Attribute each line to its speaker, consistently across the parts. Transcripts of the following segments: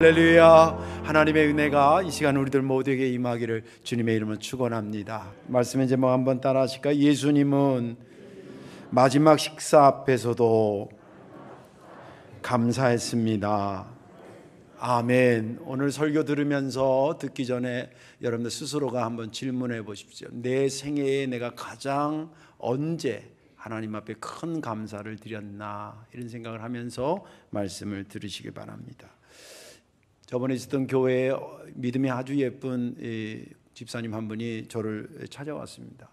Speaker 1: 할렐루야. 하나님의 은혜가 이 시간 우리들 모두에게 임하기를 주님의 이름으로 축원합니다. 말씀의 제목 한번 따라 하실까요? 예수님은 마지막 식사 앞에서도 감사했습니다. 아멘. 오늘 설교 들으면서 듣기 전에 여러분들 스스로가 한번 질문해 보십시오. 내 생애에 내가 가장 언제 하나님 앞에 큰 감사를 드렸나, 이런 생각을 하면서 말씀을 들으시기 바랍니다. 저번에 있었던 교회에 믿음이 아주 예쁜 집사님 한 분이 저를 찾아왔습니다.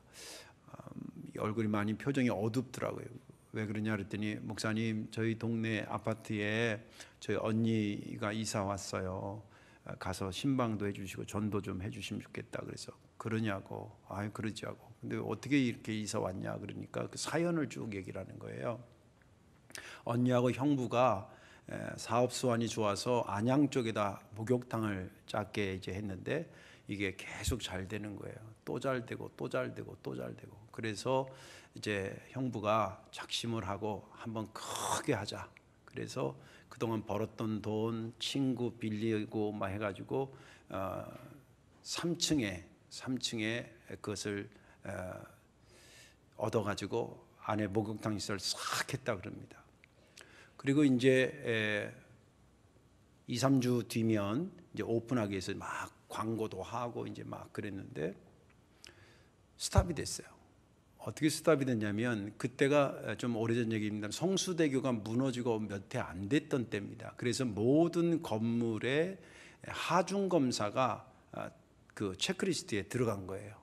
Speaker 1: 얼굴이 많이 표정이 어둡더라고요. 왜 그러냐 그랬더니, 목사님, 저희 동네 아파트에 저희 언니가 이사 왔어요. 가서 신방도 해주시고 전도 좀 해주시면 좋겠다. 그래서 그러냐고. 아유, 그러지 하고. 근데 어떻게 이렇게 이사 왔냐 그러니까 그 사연을 쭉 얘기를 하는 거예요. 언니하고 형부가 사업 수완이 좋아서 안양 쪽에다 목욕탕을 작게 이제 했는데 이게 계속 잘 되는 거예요. 또 잘 되고 또 잘 되고 또 잘 되고. 그래서 이제 형부가 작심을 하고 한번 크게 하자. 그래서 그동안 벌었던 돈 친구 빌리고 막 해가지고 3층에 그것을 얻어가지고 안에 목욕탕 시설을 싹 했다 그럽니다. 그리고 이제 2, 3주 뒤면 이제 오픈하기 위해서 막 광고도 하고 이제 막 그랬는데 스탑이 됐어요. 어떻게 스탑이 됐냐면, 그때가 좀 오래전 얘기입니다. 성수대교가 무너지고 몇 해 안 됐던 때입니다. 그래서 모든 건물에 하중 검사가 그 체크리스트에 들어간 거예요.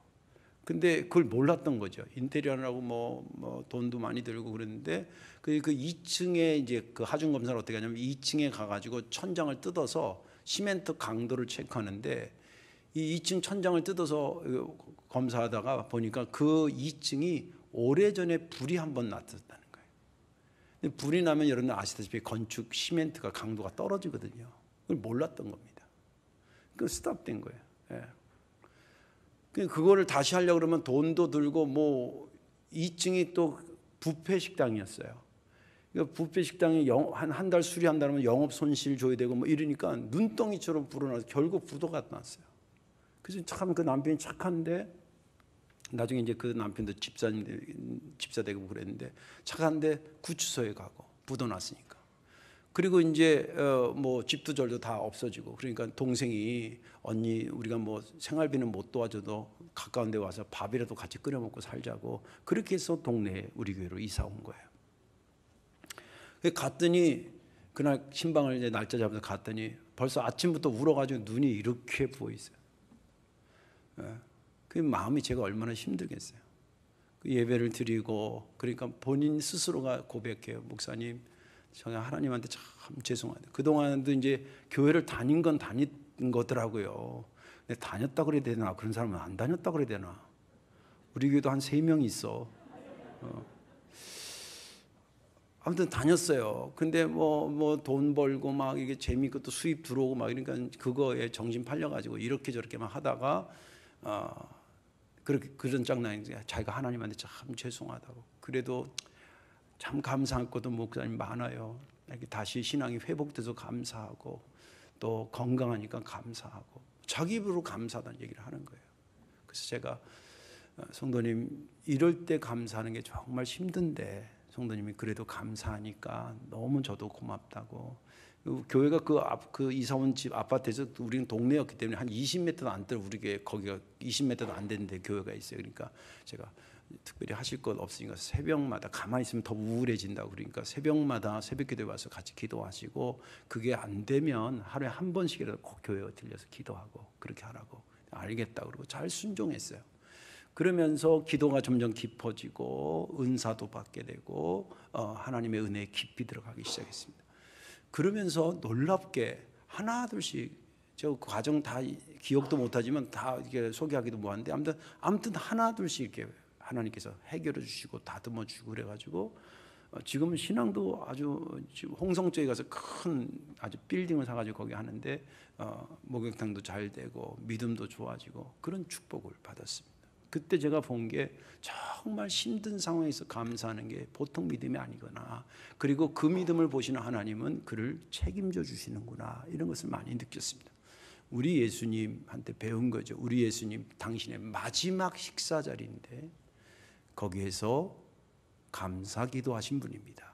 Speaker 1: 근데 그걸 몰랐던 거죠. 인테리어라고 뭐 돈도 많이 들고 그랬는데 그 2층에 이제 그 하중 검사를 어떻게 하냐면 2층에 가가지고 천장을 뜯어서 시멘트 강도를 체크하는데, 이 2층 천장을 뜯어서 검사하다가 보니까 그 2층이 오래전에 불이 한번 났었다는 거예요. 근데 불이 나면 여러분 아시다시피 건축 시멘트가 강도가 떨어지거든요. 그걸 몰랐던 겁니다. 그 스탑된 거예요. 예. 그거를 다시 하려고 그러면 돈도 들고, 뭐 2층이 또 뷔페 식당이었어요. 뷔페 식당이 한 달 수리한다면 영업 손실 줘야 되고 뭐 이러니까 눈덩이처럼 불어나서 결국 부도가 났어요. 그래서 참 그 남편이 착한데, 나중에 이제 그 남편도 집사 되고 그랬는데 착한데 구치소에 가고 부도 났으니까. 그리고 이제 뭐 집도 절도 다 없어지고, 그러니까 동생이, 언니 우리가 뭐 생활비는 못 도와줘도 가까운 데 와서 밥이라도 같이 끓여 먹고 살자고, 그렇게 해서 동네에 우리 교회로 이사 온 거예요. 갔더니 그날 신방을 이제 날짜 잡아서 갔더니 벌써 아침부터 울어가지고 눈이 이렇게 부어 있어요. 그 마음이 제가 얼마나 힘들겠어요. 그 예배를 드리고, 그러니까 본인 스스로가 고백해요. 목사님, 제가 하나님한테 참 죄송하다. 그동안도 이제 교회를 다닌 건 다닌 거더라고요. 근데 다녔다 그래야 되나? 그런 사람은 안 다녔다 그래야 되나? 우리 교회도 한 3명 있어. 아무튼 다녔어요. 근데 뭐 돈 벌고 막 이게 재미있고 또 수입 들어오고 막 이러니까 그거에 정신 팔려가지고 이렇게 저렇게 막 하다가 그런 장난이 자기가 하나님한테 참 죄송하다고. 그래도 참 감사할 것도 목사님 많아요. 이렇게 다시 신앙이 회복돼서 감사하고, 또 건강하니까 감사하고, 자기 입으로 감사하다는 얘기를 하는 거예요. 그래서 제가, 성도님, 이럴 때 감사하는 게 정말 힘든데 성도님이 그래도 감사하니까 너무 저도 고맙다고. 교회가 그 이사 온 집 아파트에서, 우리는 동네였기 때문에 한 20m도 안 떨어, 우리 교회 거기가 20m도 안 되는데 교회가 있어요. 그러니까 제가 특별히 하실 것 없으니까 새벽마다, 가만히 있으면 더 우울해진다고, 그러니까 새벽마다 새벽기도에 와서 같이 기도하시고, 그게 안 되면 하루에 한 번씩이라도 꼭 교회에 들려서 기도하고 그렇게 하라고. 알겠다 그러고 잘 순종했어요. 그러면서 기도가 점점 깊어지고 은사도 받게 되고 하나님의 은혜에 깊이 들어가기 시작했습니다. 그러면서 놀랍게 하나둘씩, 저 과정 다 기억도 못하지만 다 이렇게 소개하기도 뭐한데, 아무튼 하나둘씩 이렇게 하나님께서 해결해 주시고 다듬어 주시고 그래가지고 지금은 신앙도 아주, 지금 홍성 쪽에 가서 큰 아주 빌딩을 사가지고 거기 하는데 목욕탕도 잘 되고 믿음도 좋아지고 그런 축복을 받았습니다. 그때 제가 본 게 정말 힘든 상황에서 감사하는 게 보통 믿음이 아니구나. 그리고 그 믿음을 보시는 하나님은 그를 책임져 주시는구나. 이런 것을 많이 느꼈습니다. 우리 예수님한테 배운 거죠. 우리 예수님 당신의 마지막 식사 자리인데 거기에서 감사 기도하신 분입니다.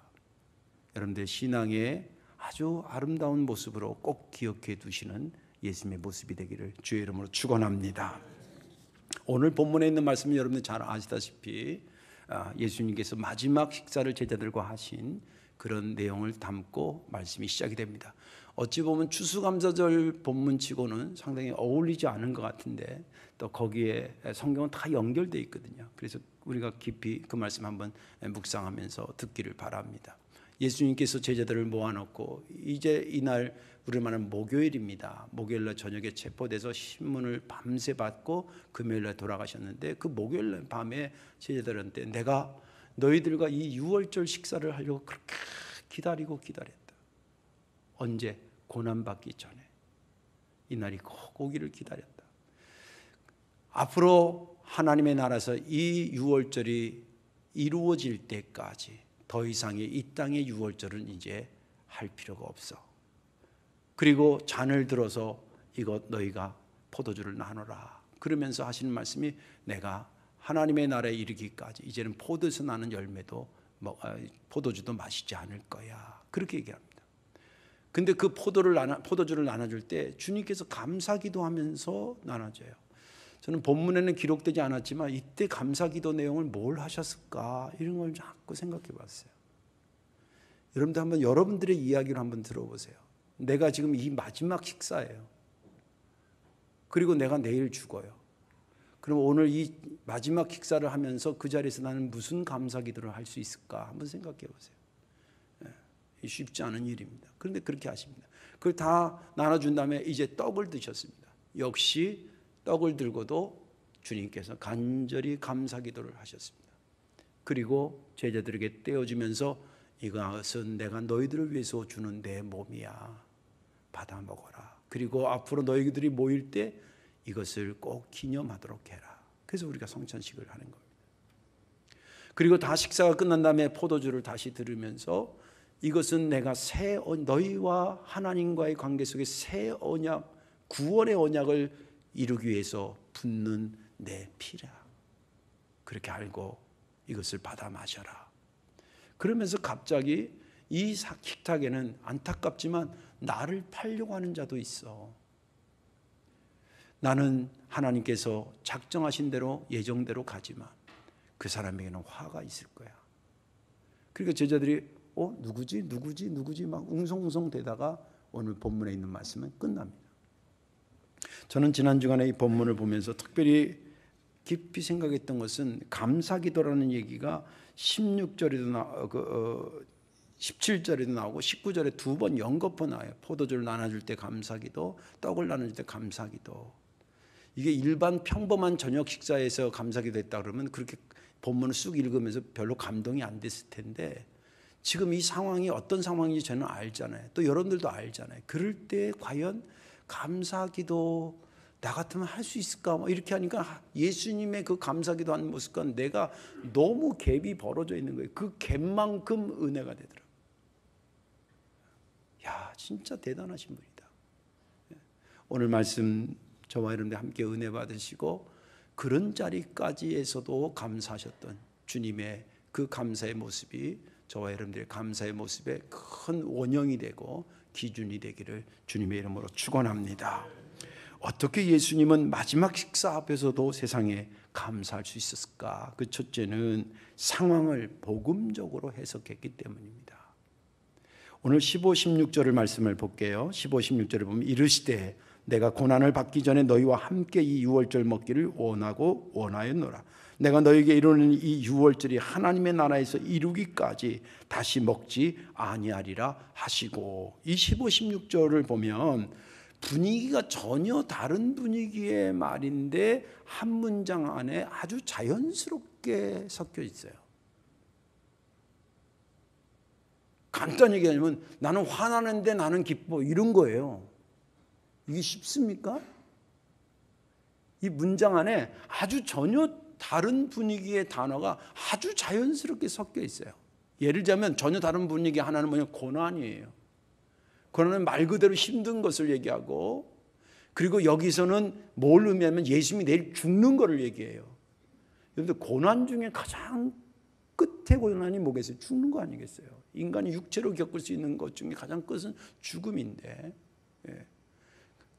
Speaker 1: 여러분들 신앙의 아주 아름다운 모습으로 꼭 기억해 두시는 예수님의 모습이 되기를 주의 이름으로 축원합니다. 오늘 본문에 있는 말씀은 여러분들 잘 아시다시피 예수님께서 마지막 식사를 제자들과 하신 그런 내용을 담고 말씀이 시작이 됩니다. 어찌 보면 추수감사절 본문치고는 상당히 어울리지 않은 것 같은데 또 거기에 성경은 다 연결되어 있거든요. 그래서 우리가 깊이 그 말씀 한번 묵상하면서 듣기를 바랍니다. 예수님께서 제자들을 모아놓고 이제 이날 우리를 말하는 목요일입니다. 목요일날 저녁에 체포돼서 신문을 밤새 받고 금요일날 돌아가셨는데 그 목요일날 밤에 제자들한테 내가 너희들과 이 유월절 식사를 하려고 그렇게 기다렸다. 언제? 고난받기 전에. 이날이 꼭 오기를 기다렸다. 앞으로 하나님의 나라에서 이 유월절이 이루어질 때까지 더 이상의 이 땅의 유월절은 이제 할 필요가 없어. 그리고 잔을 들어서 이것 너희가 포도주를 나눠라. 그러면서 하시는 말씀이 내가 하나님의 나라에 이르기까지 이제는 포도에서 나는 열매도 포도주도 마시지 않을 거야. 그렇게 얘기합니다. 근데 그 포도주를 나눠줄 때 주님께서 감사기도 하면서 나눠줘요. 저는 본문에는 기록되지 않았지만 이때 감사기도 내용을 뭘 하셨을까 이런 걸 자꾸 생각해 봤어요. 여러분들 한번 여러분들의 이야기를 한번 들어보세요. 내가 지금 이 마지막 식사예요. 그리고 내가 내일 죽어요. 그럼 오늘 이 마지막 식사를 하면서 그 자리에서 나는 무슨 감사기도를 할 수 있을까 한번 생각해 보세요. 쉽지 않은 일입니다. 그런데 그렇게 하십니다. 그걸 다 나눠준 다음에 이제 떡을 드셨습니다. 역시 떡을 들고도 주님께서 간절히 감사기도를 하셨습니다. 그리고 제자들에게 떼어주면서 이것은 내가 너희들을 위해서 주는 내 몸이야. 받아 먹어라. 그리고 앞으로 너희들이 모일 때 이것을 꼭 기념하도록 해라. 그래서 우리가 성찬식을 하는 겁니다. 그리고 다 식사가 끝난 다음에 포도주를 다시 들으면서 이것은 내가 너희와 하나님과의 관계 속에 새 언약, 구원의 언약을 이루기 위해서 붓는 내 피라. 그렇게 알고 이것을 받아 마셔라. 그러면서 갑자기 이 식탁에는 안타깝지만 나를 팔려고 하는 자도 있어. 나는 하나님께서 작정하신 대로 예정대로 가지만 그 사람에게는 화가 있을 거야. 그러니까 제자들이 누구지 막 웅성웅성 대다가 오늘 본문에 있는 말씀은 끝납니다. 저는 지난 주간에 이 본문을 보면서 특별히 깊이 생각했던 것은 감사기도라는 얘기가 16절에도 17절에도 나오고 19절에 두 번 연거푸 나와요. 포도주를 나눠줄 때 감사기도, 떡을 나눠줄 때 감사기도. 이게 일반 평범한 저녁 식사에서 감사기도 했다 그러면 그렇게 본문을 쑥 읽으면서 별로 감동이 안 됐을 텐데 지금 이 상황이 어떤 상황인지 저는 알잖아요. 또 여러분들도 알잖아요. 그럴 때 과연 감사기도 나 같으면 할 수 있을까? 이렇게 하니까 예수님의 그 감사기도 하는 모습과 내가 너무 갭이 벌어져 있는 거예요. 그 갭만큼 은혜가 되더라고요. 야, 진짜 대단하신 분이다. 오늘 말씀 저와 여러분들 함께 은혜 받으시고 그런 자리까지에서도 감사하셨던 주님의 그 감사의 모습이 저와 여러분들의 감사의 모습에 큰 원형이 되고 기준이 되기를 주님의 이름으로 축원합니다. 어떻게 예수님은 마지막 식사 앞에서도 세상에 감사할 수 있었을까? 그 첫째는 상황을 복음적으로 해석했기 때문입니다. 오늘 15, 16절의 말씀을 볼게요. 15, 16절을 보면 이르시되 내가 고난을 받기 전에 너희와 함께 이 유월절 먹기를 원하였노라. 내가 너희에게 이루는 이 유월절이 하나님의 나라에서 이루기까지 다시 먹지 아니하리라 하시고, 이 15, 16절을 보면 분위기가 전혀 다른 분위기의 말인데 한 문장 안에 아주 자연스럽게 섞여 있어요. 간단히 얘기하면 나는 화나는데 나는 기뻐, 이런 거예요. 이게 쉽습니까? 이 문장 안에 아주 전혀 다른 분위기의 단어가 아주 자연스럽게 섞여 있어요. 예를 들자면 전혀 다른 분위기 하나는 뭐냐면 고난이에요. 고난은 말 그대로 힘든 것을 얘기하고, 그리고 여기서는 뭘 의미하면 예수님이 내일 죽는 것을 얘기해요. 여러분들 고난 중에 가장 끝의 고난이 뭐겠어요? 죽는 거 아니겠어요? 인간이 육체로 겪을 수 있는 것 중에 가장 끝은 죽음인데,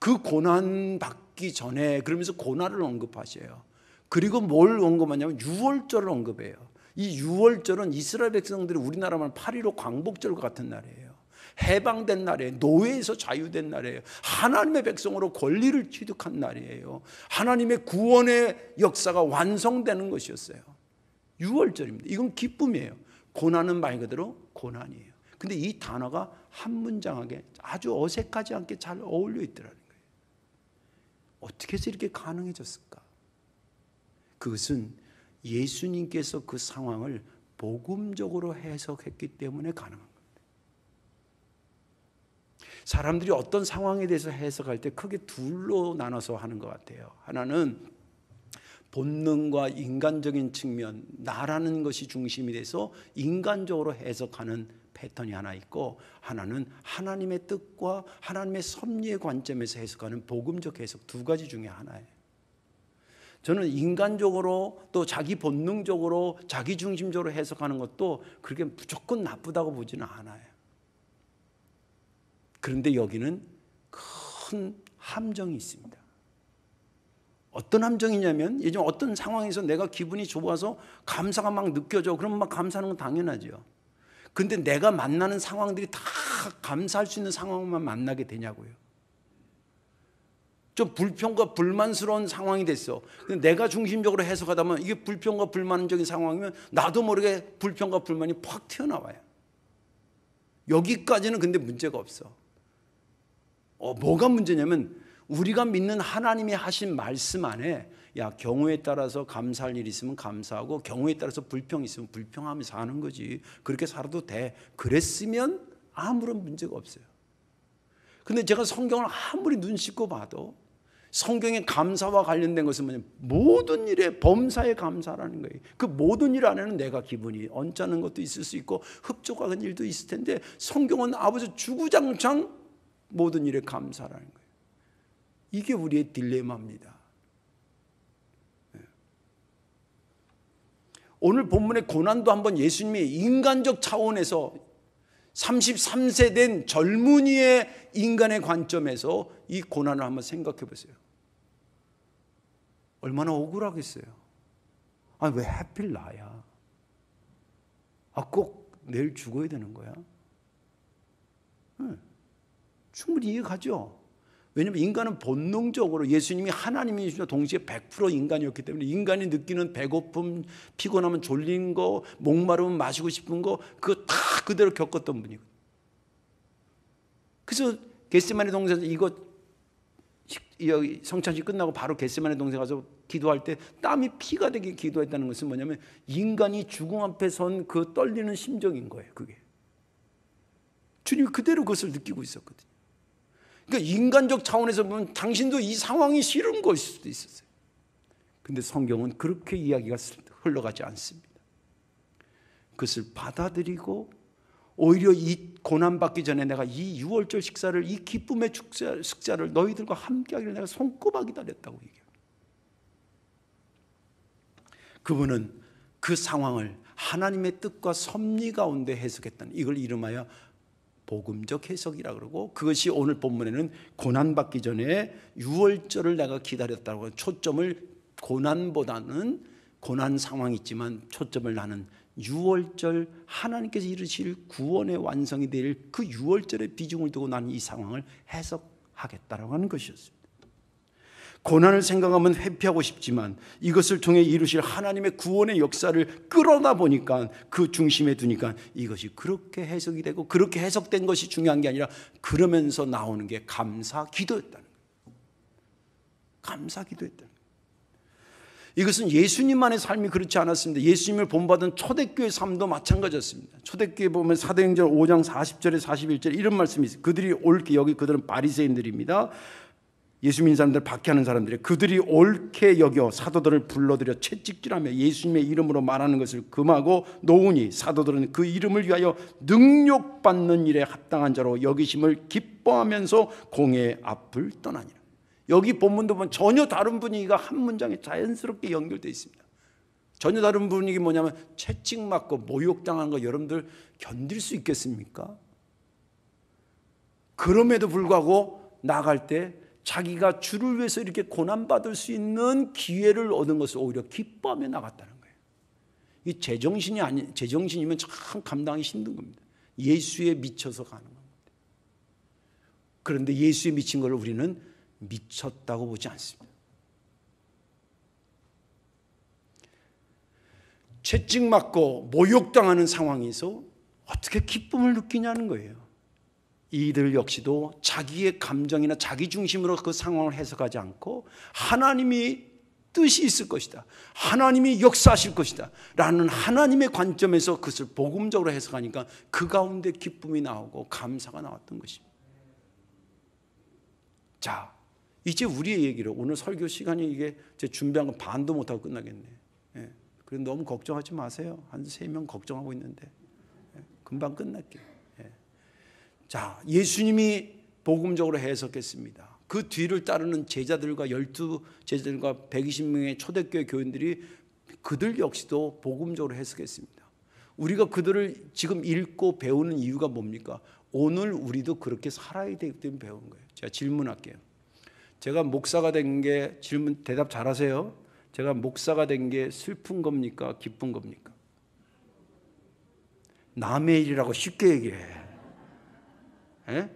Speaker 1: 그 고난 받기 전에 그러면서 고난을 언급하셔요. 그리고 뭘 언급하냐면 유월절을 언급해요. 이 유월절은 이스라엘 백성들이 우리나라 말 8.15 광복절과 같은 날이에요. 해방된 날이에요. 노예에서 자유된 날이에요. 하나님의 백성으로 권리를 취득한 날이에요. 하나님의 구원의 역사가 완성되는 것이었어요. 유월절입니다. 이건 기쁨이에요. 고난은 말 그대로 고난이에요. 근데 이 단어가 한 문장하게 아주 어색하지 않게 잘 어울려 있더라는 거예요. 어떻게 해서 이렇게 가능해졌을까? 그것은 예수님께서 그 상황을 복음적으로 해석했기 때문에 가능한 겁니다. 사람들이 어떤 상황에 대해서 해석할 때 크게 둘로 나눠서 하는 것 같아요. 하나는 본능과 인간적인 측면, 나라는 것이 중심이 돼서 인간적으로 해석하는 패턴이 하나 있고, 하나는 하나님의 뜻과 하나님의 섭리의 관점에서 해석하는 복음적 해석, 두 가지 중에 하나예요. 저는 인간적으로 또 자기 본능적으로 자기 중심적으로 해석하는 것도 그렇게 무조건 나쁘다고 보지는 않아요. 그런데 여기는 큰 함정이 있습니다. 어떤 함정이냐면, 예전 어떤 상황에서 내가 기분이 좋아서 감사가 막 느껴져. 그러면 막 감사하는 건 당연하죠. 근데 내가 만나는 상황들이 다 감사할 수 있는 상황만 만나게 되냐고요. 좀 불평과 불만스러운 상황이 됐어. 근데 내가 중심적으로 해석하다 보면 이게 불평과 불만적인 상황이면 나도 모르게 불평과 불만이 팍 튀어나와요. 여기까지는 근데 문제가 없어. 뭐가 문제냐면 우리가 믿는 하나님이 하신 말씀 안에, 야, 경우에 따라서 감사할 일이 있으면 감사하고 경우에 따라서 불평이 있으면 불평하면서 사는 거지. 그렇게 살아도 돼. 그랬으면 아무런 문제가 없어요. 근데 제가 성경을 아무리 눈 씻고 봐도 성경의 감사와 관련된 것은 뭐냐면 모든 일에 범사에 감사라는 거예요. 그 모든 일 안에는 내가 기분이 언짢은 것도 있을 수 있고 흡족한 일도 있을 텐데, 성경은 아버지 주구장창 모든 일에 감사라는 거예요. 이게 우리의 딜레마입니다. 오늘 본문의 고난도 한번 예수님이 인간적 차원에서 33세 된 젊은이의 인간의 관점에서 이 고난을 한번 생각해 보세요. 얼마나 억울하겠어요. 아니, 왜 하필 나야? 꼭 내일 죽어야 되는 거야? 충분히 이해가죠. 왜냐하면 인간은 본능적으로, 예수님이 하나님이시며 동시에 100% 인간이었기 때문에 인간이 느끼는 배고픔, 피곤하면 졸린 거, 목마르면 마시고 싶은 거, 그거 다 그대로 겪었던 분이거든요. 그래서 겟세마네 동산에서 이거 성찬식 끝나고 바로 겟세마네 동산 가서 기도할 때 땀이 피가 되게 기도했다는 것은 뭐냐면 인간이 죽음 앞에 선 그 떨리는 심정인 거예요. 그게 주님이 그대로 그것을 느끼고 있었거든요. 그러니까 인간적 차원에서 보면 당신도 이 상황이 싫은 것일 수도 있었어요. 근데 성경은 그렇게 이야기가 흘러가지 않습니다. 그것을 받아들이고 오히려 이 고난받기 전에 내가 이 유월절 식사를, 이 기쁨의 식사를 너희들과 함께하기를 내가 손꼽아 기다렸다고 얘기해요. 그분은 그 상황을 하나님의 뜻과 섭리 가운데 해석했다는, 이걸 이름하여 복음적 해석이라 그러고, 그것이 오늘 본문에는 고난받기 전에 유월절을 내가 기다렸다고, 초점을 고난보다는, 고난 상황이 있지만 초점을 나는 유월절, 하나님께서 이루실 구원의 완성이 될 그 유월절에 비중을 두고 나는 이 상황을 해석하겠다라고 하는 것이었습니다. 고난을 생각하면 회피하고 싶지만 이것을 통해 이루실 하나님의 구원의 역사를 끌어다 보니까, 그 중심에 두니까 이것이 그렇게 해석이 되고, 그렇게 해석된 것이 중요한 게 아니라 그러면서 나오는 게 감사 기도였다는 거예요. 감사 기도였다는 거예요. 이것은 예수님만의 삶이 그렇지 않았습니다. 예수님을 본받은 초대교회 삶도 마찬가지였습니다. 초대교회 보면 사도행전 5장 40절에 41절에 이런 말씀이 있어요. 그들이 옳게 여기, 그들은 바리새인들입니다. 예수 믿는 사람들 박해하는 사람들이 그들이 옳게 여겨 사도들을 불러들여 채찍질하며 예수님의 이름으로 말하는 것을 금하고 놓으니 사도들은 그 이름을 위하여 능욕받는 일에 합당한 자로 여기심을 기뻐하면서 공회 앞을 떠나니라. 여기 본문도 보면 전혀 다른 분위기가 한 문장에 자연스럽게 연결되어 있습니다. 전혀 다른 분위기 뭐냐면 채찍맞고 모욕당하는 거 여러분들 견딜 수 있겠습니까? 그럼에도 불구하고 나갈 때 자기가 주를 위해서 이렇게 고난받을 수 있는 기회를 얻은 것을 오히려 기뻐하며 나갔다는 거예요. 이 제정신이면 참 감당하기 힘든 겁니다. 예수에 미쳐서 가는 겁니다. 그런데 예수에 미친 걸 우리는 미쳤다고 보지 않습니다. 채찍맞고 모욕당하는 상황에서 어떻게 기쁨을 느끼냐는 거예요. 이들 역시도 자기의 감정이나 자기 중심으로 그 상황을 해석하지 않고 하나님이 뜻이 있을 것이다, 하나님이 역사하실 것이다 라는 하나님의 관점에서 그것을 복음적으로 해석하니까 그 가운데 기쁨이 나오고 감사가 나왔던 것입니다. 자, 이제 우리의 얘기를, 오늘 설교 시간이 이게 제 준비한 건 반도 못하고 끝나겠네. 예. 그래서 너무 걱정하지 마세요. 한 3명 걱정하고 있는데 금방 끝날게요. 자, 예수님이 복음적으로 해석했습니다. 그 뒤를 따르는 제자들과 12제자들과 120명의 초대교회 교인들이 그들 역시도 복음적으로 해석했습니다. 우리가 그들을 지금 읽고 배우는 이유가 뭡니까? 오늘 우리도 그렇게 살아야 되기 때문에 배우는 거예요. 제가 질문할게요. 제가 목사가 된 게, 질문 대답 잘하세요. 제가 목사가 된 게 슬픈 겁니까? 기쁜 겁니까? 남의 일이라고 쉽게 얘기해. 예?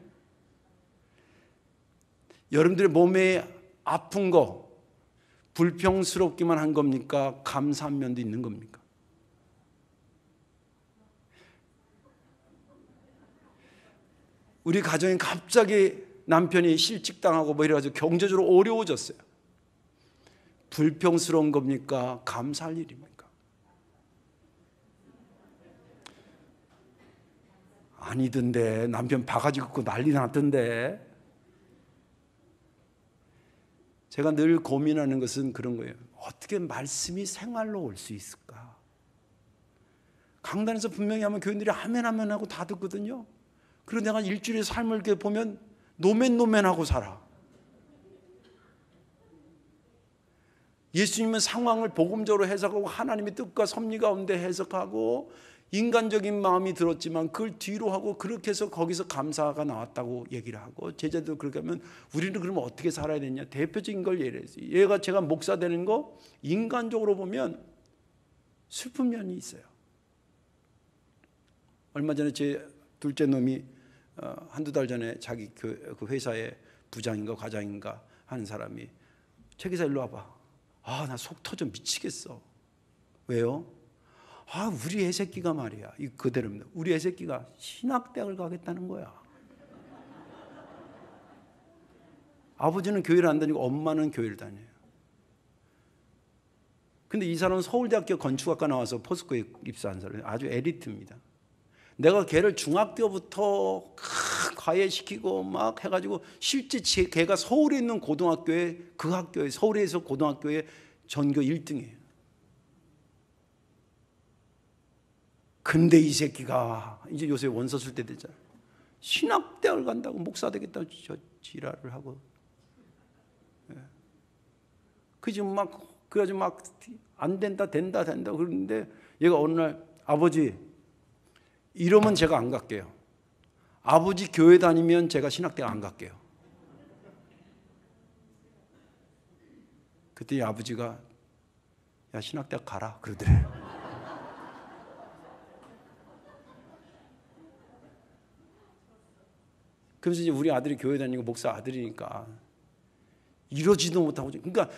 Speaker 1: 여러분들의 몸에 아픈 거 불평스럽기만 한 겁니까? 감사한 면도 있는 겁니까? 우리 가정에 갑자기 남편이 실직당하고 뭐 이래가지고 경제적으로 어려워졌어요. 불평스러운 겁니까? 감사할 일입니까? 아니던데, 남편 바가지 긋고 난리 났던데. 제가 늘 고민하는 것은 그런 거예요. 어떻게 말씀이 생활로 올 수 있을까? 강단에서 분명히 하면 교인들이 아멘 아멘 하고 다 듣거든요. 그리고 내가 일주일의 삶을 이렇게 보면 노맨하고 살아. 예수님은 상황을 복음적으로 해석하고 하나님의 뜻과 섭리 가운데 해석하고 인간적인 마음이 들었지만 그걸 뒤로 하고 그렇게 해서 거기서 감사가 나왔다고 얘기를 하고, 제자들 그렇게 하면 우리는 그러면 어떻게 살아야 되냐? 대표적인 걸 예를, 제가 목사 되는 거 인간적으로 보면 슬픈 면이 있어요. 얼마 전에 제 둘째 놈이 한두 달 전에 자기 그 회사의 부장인가 과장인가 하는 사람이 최 기사 일로 와봐. 아, 나 속 터져 미치겠어. 왜요? 아, 우리 애새끼가 말이야. 이 그대로입니다. 우리 애새끼가 신학대학을 가겠다는 거야. 아버지는 교회를 안 다니고 엄마는 교회를 다녀요. 근데 이 사람은 서울대학교 건축학과 나와서 포스코에 입사한 사람이에요. 아주 엘리트입니다. 내가 걔를 중학교부터 과외시키고 막 해가지고 실제 걔가 서울에 있는 고등학교에, 그 학교에, 서울에서 고등학교에 전교 1등이에요. 근데 이 새끼가 이제 요새 원서 쓸 때 되잖아요. 신학대학을 간다고 목사 되겠다고 저 지랄을 하고. 그 지금 막 그래가지고 막 안 된다 그러는데 얘가 어느 날 아버지 이러면 제가 안 갈게요. 아버지 교회 다니면 제가 신학대학 안 갈게요. 그때 아버지가 야 신학대학 가라 그러더래요. 그래서 이제 우리 아들이 교회 다니고 목사 아들이니까 이러지도 못하고, 그러니까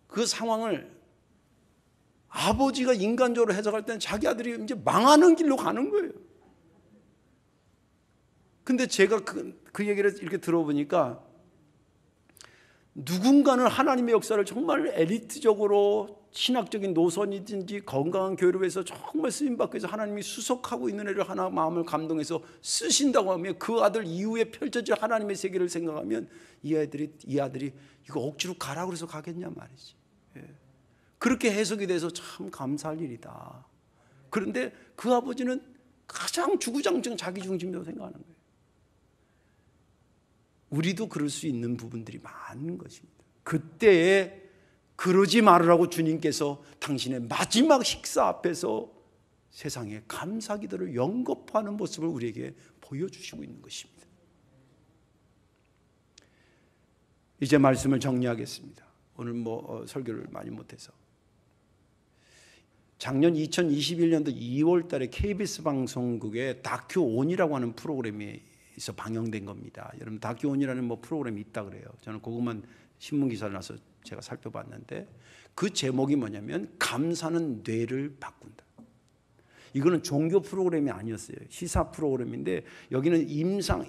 Speaker 1: 그 상황을 아버지가 인간적으로 해석할 때는 자기 아들이 이제 망하는 길로 가는 거예요. 근데 제가 그 얘기를 이렇게 들어보니까 누군가는 하나님의 역사를 정말 엘리트적으로 신학적인 노선이든지 건강한 교회를 위해서 정말 쓰임받기 위해서 하나님이 수속하고 있는 애를 하나 마음을 감동해서 쓰신다고 하면 그 아들 이후에 펼쳐질 하나님의 세계를 생각하면 이 아들이 이거 억지로 가라고 해서 가겠냐 말이지. 그렇게 해석이 돼서 참 감사할 일이다. 그런데 그 아버지는 가장 주구장창 자기 중심적으로 생각하는 거예요. 우리도 그럴 수 있는 부분들이 많은 것입니다. 그때에 그러지 말으라고 주님께서 당신의 마지막 식사 앞에서 세상에 감사 기도를 영겁하는 모습을 우리에게 보여주시고 있는 것입니다. 이제 말씀을 정리하겠습니다. 오늘 설교를 많이 못해서. 작년 2021년도 2월 달에 KBS 방송국에 다큐온이라고 하는 프로그램에서 방영된 겁니다. 여러분 다큐온이라는 프로그램이 있다 그래요. 저는 그것만 신문 기사를 나서 제가 살펴봤는데 그 제목이 뭐냐면 감사는 뇌를 바꾼다. 이거는 종교 프로그램이 아니었어요. 시사 프로그램인데 여기는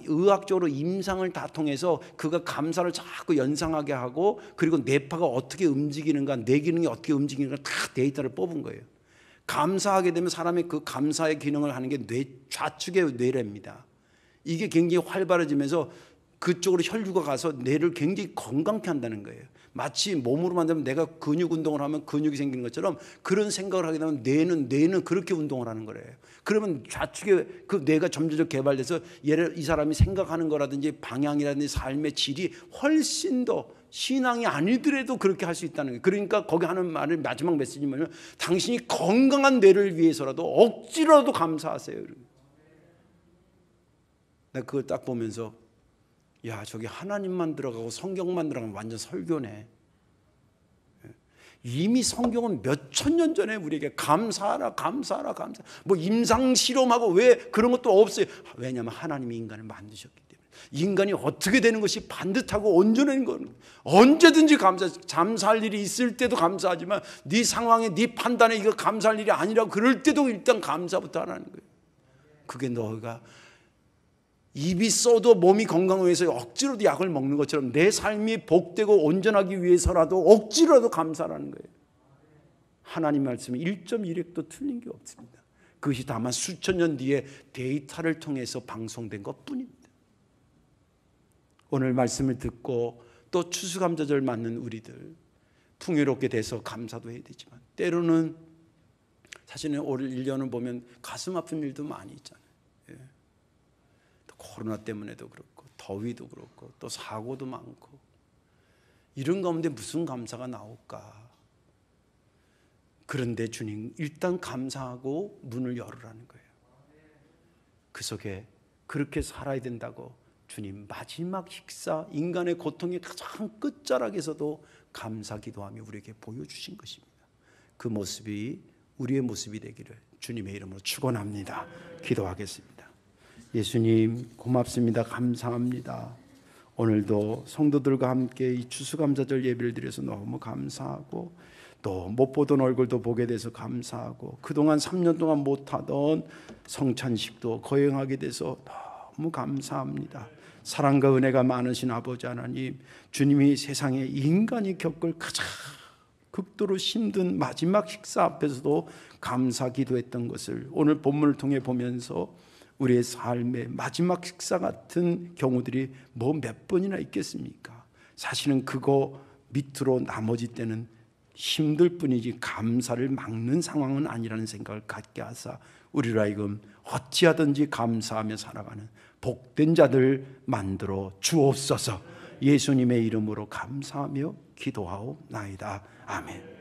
Speaker 1: 의학적으로 임상을 다 통해서 그가 감사를 자꾸 연상하게 하고 그리고 뇌파가 어떻게 움직이는가 뇌 기능이 어떻게 움직이는가 다 데이터를 뽑은 거예요. 감사하게 되면 사람의 그 감사의 기능을 하는 게 좌측의 뇌랍니다. 이게 굉장히 활발해지면서 그쪽으로 혈류가 가서 뇌를 굉장히 건강케 한다는 거예요. 마치 몸으로 만들면 내가 근육 운동을 하면 근육이 생기는 것처럼 그런 생각을 하게 되면 뇌는 그렇게 운동을 하는 거래요. 그러면 좌측에 그 뇌가 점점 개발돼서 이 사람이 생각하는 거라든지 방향이라든지 삶의 질이 훨씬 더 신앙이 아니더라도 그렇게 할 수 있다는 거예요. 그러니까 거기 하는 말을 마지막 메시지 뭐냐면 당신이 건강한 뇌를 위해서라도 억지로라도 감사하세요. 내가 그걸 딱 보면서 야, 저기 하나님만 들어가고 성경만 들어가면 완전 설교네. 이미 성경은 몇 천 년 전에 우리에게 감사하라. 임상 실험하고 왜 그런 것도 없어요. 왜냐하면 하나님이 인간을 만드셨기 때문에. 인간이 어떻게 되는 것이 반듯하고 온전한 건 언제든지 감사할 일이 있을 때도 감사하지만 네 상황에 네 판단에 이거 감사할 일이 아니라고 그럴 때도 일단 감사부터 하라는 거예요. 그게 너가 입이 써도 몸이 건강을 위해서 억지로도 약을 먹는 것처럼 내 삶이 복되고 온전하기 위해서라도 억지로라도 감사라는 거예요. 하나님 말씀은 1.1획도 틀린 게 없습니다. 그것이 다만 수천 년 뒤에 데이터를 통해서 방송된 것뿐입니다. 오늘 말씀을 듣고 또 추수감사절 맞는 우리들 풍요롭게 돼서 감사도 해야 되지만 때로는 사실은 올 1년을 보면 가슴 아픈 일도 많이 있잖아요. 코로나 때문에도 그렇고 더위도 그렇고 또 사고도 많고 이런 가운데 무슨 감사가 나올까? 그런데 주님 일단 감사하고 문을 열으라는 거예요. 그 속에 그렇게 살아야 된다고 주님 마지막 식사 인간의 고통의 가장 끝자락에서도 감사 기도하며 우리에게 보여주신 것입니다. 그 모습이 우리의 모습이 되기를 주님의 이름으로 축원합니다. 기도하겠습니다. 예수님 고맙습니다. 감사합니다. 오늘도 성도들과 함께 이 추수감사절 예배를 드려서 너무 감사하고 또 못 보던 얼굴도 보게 돼서 감사하고 그동안 3년 동안 못하던 성찬식도 거행하게 돼서 너무 감사합니다. 사랑과 은혜가 많으신 아버지 하나님, 주님이 세상에 인간이 겪을 가장 극도로 힘든 마지막 식사 앞에서도 감사 기도했던 것을 오늘 본문을 통해 보면서 우리의 삶의 마지막 식사 같은 경우들이 몇 번이나 있겠습니까? 사실은 그거 밑으로 나머지 때는 힘들 뿐이지 감사를 막는 상황은 아니라는 생각을 갖게 하사 우리를 하여금 어찌하든지 감사하며 살아가는 복된 자들 만들어 주옵소서. 예수님의 이름으로 감사하며 기도하옵나이다. 아멘.